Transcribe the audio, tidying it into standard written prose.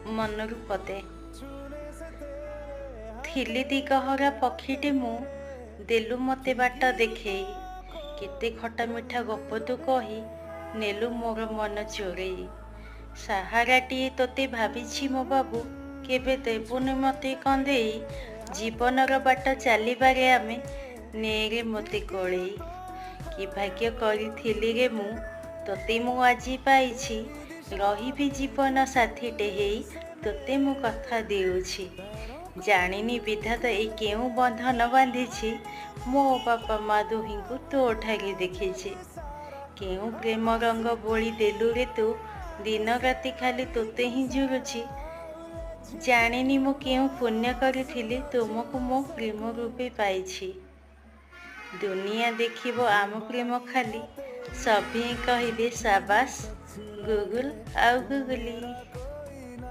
मनरु पदे थिली दिगहरा पक्षीटे मु देलु मते बाट देखेई केते खटा मिठा गप तू कही नेलु मोर मन चोरेई साहाराटी तोते भाविछि मो बाबू केबे देबुनि मते कंदेई जीवनर बाट चलीबारे आमे नेरे मते कोळेई कि भाग्य करिथिली रे मु तोते मु आजी पाइछि रहिबि जीवन साथीटे हेई तोते मु कथा देउछि जानिनी विधाता ए केउ बंधन बांधिछि मो बापा मा दुही को तो ठारे देखिछि केउ प्रेम रंग बोली देलु रे तू दिन राति खाली तोते ही जुरुछि जानिनी मु केउ पुण्य करिथिली तुमको मो प्रेम रूपे पाइछि दुनिया देखिबो आम प्रेम खाली सभी कहिबे शाबाश गुगुल आउ गुगुली।